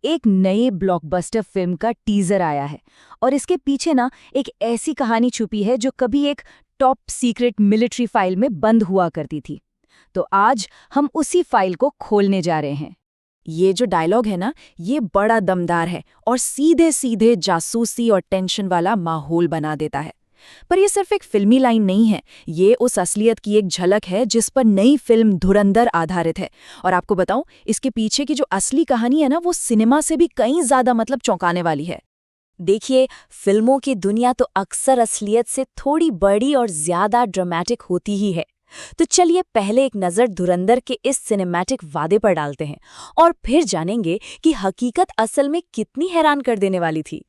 एक नए blockbuster film का टीजर आया है और इसके पीछे ना एक ऐसी कहानी छुपी है जो कभी एक टॉप सीक्रेट मिलिट्री फाइल में बंद हुआ करती थी। तो आज हम उसी फाइल को खोलने जा रहे हैं। ये जो डायलॉग है ना, ये बड़ा दमदार है और सीधे सीधे जासूसी और टेंशन वाला माहौल बना देता है। पर ये सिर्फ एक फिल्मी लाइन नहीं है, ये उस असलियत की एक झलक है जिस पर नई फिल्म धुरंधर आधारित है। और आपको बताऊं, इसके पीछे की जो असली कहानी है ना, वो सिनेमा से भी कहीं ज्यादा चौंकाने वाली है। देखिए, फिल्मों की दुनिया तो अक्सर असलियत से थोड़ी बड़ी और ज्यादा ड्रामेटिक होती ही है। तो चलिए पहले एक नज़र धुरंधर के इस सिनेमैटिक वादे पर डालते हैं और फिर जानेंगे कि हकीकत असल में कितनी हैरान कर देने वाली थी।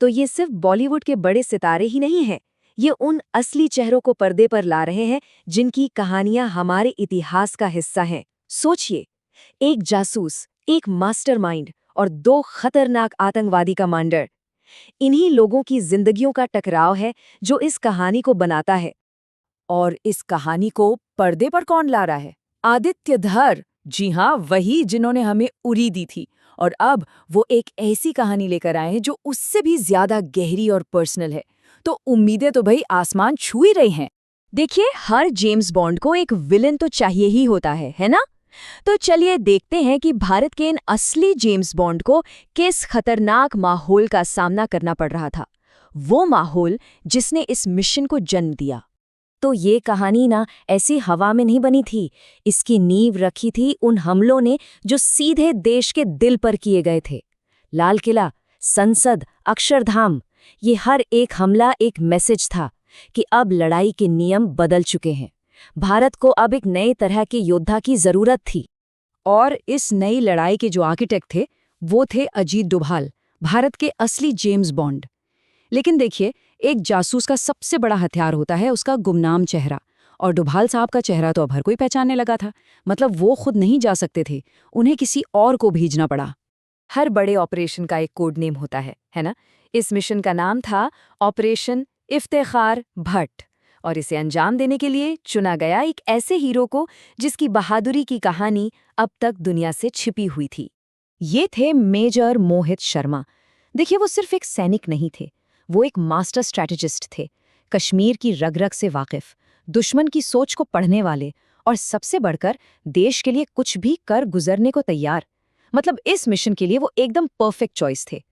तो ये सिर्फ बॉलीवुड के बड़े सितारे ही नहीं हैं, ये उन असली चेहरों को पर्दे पर ला रहे हैं जिनकी कहानियां हमारे इतिहास का हिस्सा हैं। सोचिए, एक जासूस, एक मास्टरमाइंड और दो खतरनाक आतंकवादी कमांडर। इन्हीं लोगों की जिंदगियों का टकराव है जो इस कहानी को बनाता है। और इस कहानी को पर्दे पर कौन ला रहा है? आदित्य धर। जी हाँ, वही जिन्होंने हमें उरी दी थी। और अब वो एक ऐसी कहानी लेकर आए हैं जो उससे भी ज्यादा गहरी और पर्सनल है। तो उम्मीदें तो भाई आसमान छू ही रही हैं। देखिए, हर जेम्स बॉन्ड को एक विलन तो चाहिए ही होता है ना? तो चलिए देखते हैं कि भारत के इन असली जेम्स बॉन्ड को किस खतरनाक माहौल का सामना करना पड़ रहा था। वो माहौल जिसने इस मिशन को जन्म दिया। तो ये कहानी ना ऐसी हवा में नहीं बनी थी, इसकी नींव रखी थी उन हमलों ने जो सीधे देश के दिल पर किए गए थे। लाल किला, संसद, अक्षरधाम, ये हर एक हमला एक मैसेज था कि अब लड़ाई के नियम बदल चुके हैं। भारत को अब एक नए तरह के योद्धा की जरूरत थी। और इस नई लड़ाई के जो आर्किटेक्ट थे वो थे अजीत डोभाल, भारत के असली जेम्स बॉन्ड। लेकिन देखिए, एक जासूस का सबसे बड़ा हथियार होता है उसका गुमनाम चेहरा। और डोभाल साहब का चेहरा तो अब हर कोई पहचानने लगा था। वो खुद नहीं जा सकते थे, उन्हें किसी और को भेजना पड़ा। हर बड़े ऑपरेशन का एक कोड नेम होता है ना? इस मिशन का नाम था ऑपरेशन इफ्तिखार भट्ट। और इसे अंजाम देने के लिए चुना गया एक ऐसे हीरो को जिसकी बहादुरी की कहानी अब तक दुनिया से छिपी हुई थी। ये थे मेजर मोहित शर्मा। देखिए, वो सिर्फ एक सैनिक नहीं थे, वो एक मास्टर स्ट्रैटेजिस्ट थे। कश्मीर की रग-रग से वाकिफ, दुश्मन की सोच को पढ़ने वाले और सबसे बढ़कर देश के लिए कुछ भी कर गुजरने को तैयार। इस मिशन के लिए वो एकदम परफेक्ट चॉइस थे।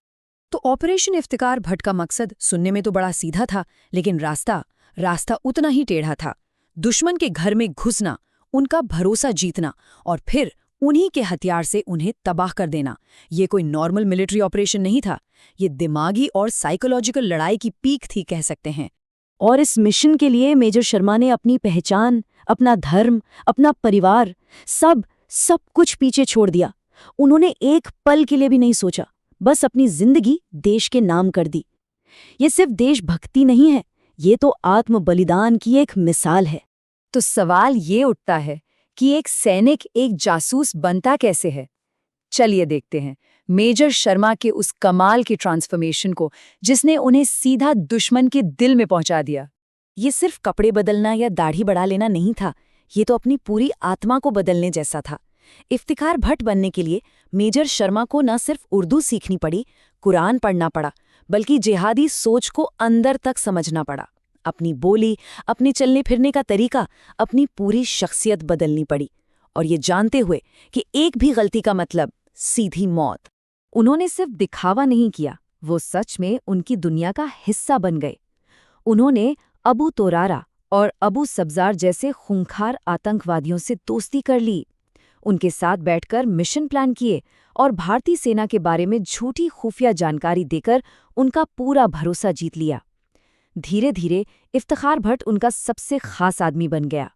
तो ऑपरेशन इफ्तिकार भट्ट का मकसद सुनने में तो बड़ा सीधा था, लेकिन रास्ता उतना ही टेढ़ा था। दुश्मन के घर में घुसना, उनका भरोसा जीतना और फिर उन्हीं के हथियार से उन्हें तबाह कर देना। ये कोई नॉर्मल मिलिट्री ऑपरेशन नहीं था, ये दिमागी और साइकोलॉजिकल लड़ाई की पीक थी, कह सकते हैं। और इस मिशन के लिए मेजर शर्मा ने अपनी पहचान, अपना धर्म, अपना परिवार, सब कुछ पीछे छोड़ दिया। उन्होंने एक पल के लिए भी नहीं सोचा, बस अपनी जिंदगी देश के नाम कर दी। ये सिर्फ देशभक्ति नहीं है, ये तो आत्म बलिदान की एक मिसाल है। तो सवाल ये उठता है कि एक सैनिक एक जासूस बनता कैसे है? चलिए देखते हैं मेजर शर्मा के उस कमाल की ट्रांसफॉर्मेशन को, जिसने उन्हें सीधा दुश्मन के दिल में पहुंचा दिया। ये सिर्फ कपड़े बदलना या दाढ़ी बढ़ा लेना नहीं था, ये तो अपनी पूरी आत्मा को बदलने जैसा था। इफ्तिखार भट्ट बनने के लिए मेजर शर्मा को न सिर्फ उर्दू सीखनी पड़ी, कुरान पढ़ना पड़ा, बल्कि जिहादी सोच को अंदर तक समझना पड़ा। अपनी बोली, अपने चलने फिरने का तरीका, अपनी पूरी शख्सियत बदलनी पड़ी। और ये जानते हुए कि एक भी गलती का मतलब सीधी मौत। उन्होंने सिर्फ दिखावा नहीं किया, वो सच में उनकी दुनिया का हिस्सा बन गए। उन्होंने अबू तोरारा और अबू सब्जार जैसे खूंखार आतंकवादियों से दोस्ती कर ली, उनके साथ बैठकर मिशन प्लान किए और भारतीय सेना के बारे में झूठी खुफिया जानकारी देकर उनका पूरा भरोसा जीत लिया। धीरे धीरे इफ्तिखार भट्ट उनका सबसे खास आदमी बन गया।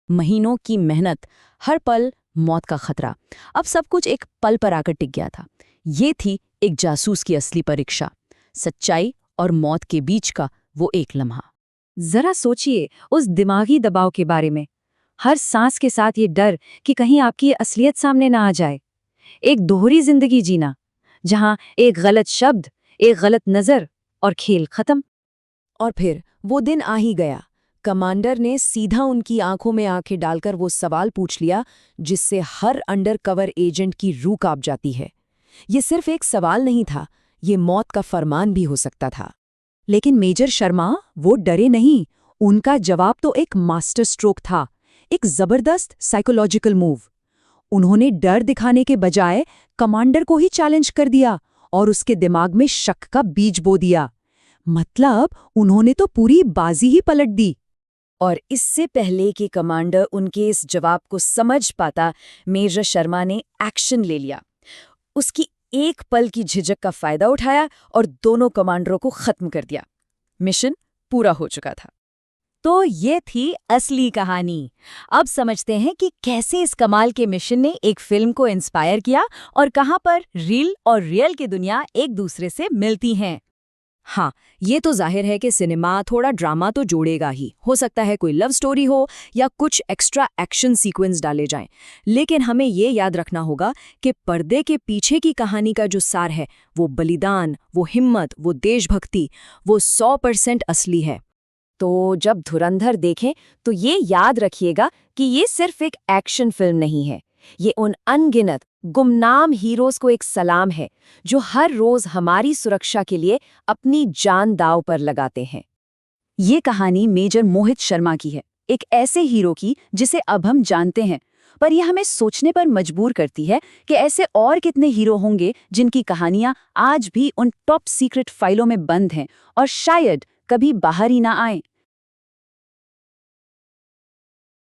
महीनों की मेहनत, हर पल मौत का खतरा, अब सब कुछ एक पल पर आकर टिक गया था। ये थी एक जासूस की असली परीक्षा, सच्चाई और मौत के बीच का वो एक लम्हा। जरा सोचिए उस दिमागी दबाव के बारे में, हर सांस के साथ ये डर कि कहीं आपकी असलियत सामने ना आ जाए। एक दोहरी जिंदगी जीना, जहां एक गलत शब्द, एक गलत नजर और खेल खत्म। और फिर वो दिन आ ही गया। कमांडर ने सीधा उनकी आंखों में आंखें डालकर वो सवाल पूछ लिया जिससे हर अंडर कवर एजेंट की रूह कांप जाती है। ये सिर्फ एक सवाल नहीं था, ये मौत का फरमान भी हो सकता था। लेकिन मेजर शर्मा वो डरे नहीं। उनका जवाब तो एक मास्टर स्ट्रोक था, एक जबरदस्त साइकोलॉजिकल मूव। उन्होंने डर दिखाने के बजाय कमांडर को ही चैलेंज कर दिया और उसके दिमाग में शक का बीज बो दिया। मतलब उन्होंने तो पूरी बाजी ही पलट दी। और इससे पहले कि कमांडर उनके इस जवाब को समझ पाता, मेजर शर्मा ने एक्शन ले लिया। उसकी एक पल की झिझक का फायदा उठाया और दोनों कमांडरों को खत्म कर दिया। मिशन पूरा हो चुका था। तो ये थी असली कहानी। अब समझते हैं कि कैसे इस कमाल के मिशन ने एक फिल्म को इंस्पायर किया और कहां पर रील और रियल की दुनिया एक दूसरे से मिलती हैं। हाँ, ये तो जाहिर है कि सिनेमा थोड़ा ड्रामा तो जोड़ेगा ही। हो सकता है कोई लव स्टोरी हो या कुछ एक्स्ट्रा एक्शन सीक्वेंस डाले जाएं। लेकिन हमें ये याद रखना होगा कि पर्दे के पीछे की कहानी का जो सार है, वो बलिदान, वो हिम्मत, वो देशभक्ति, वो 100% असली है। तो जब धुरंधर देखें तो ये याद रखिएगा कि ये सिर्फ एक एक्शन फिल्म नहीं है। ये उन अनगिनत गुमनाम हीरोज को एक सलाम है जो हर रोज हमारी सुरक्षा के लिए अपनी जान दांव पर लगाते हैं। ये कहानी मेजर मोहित शर्मा की है, एक ऐसे हीरो की जिसे अब हम जानते हैं, पर यह हमें सोचने पर मजबूर करती है कि ऐसे और कितने हीरो होंगे जिनकी कहानियां आज भी उन टॉप सीक्रेट फाइलों में बंद हैं और शायद कभी बाहर ही ना आए।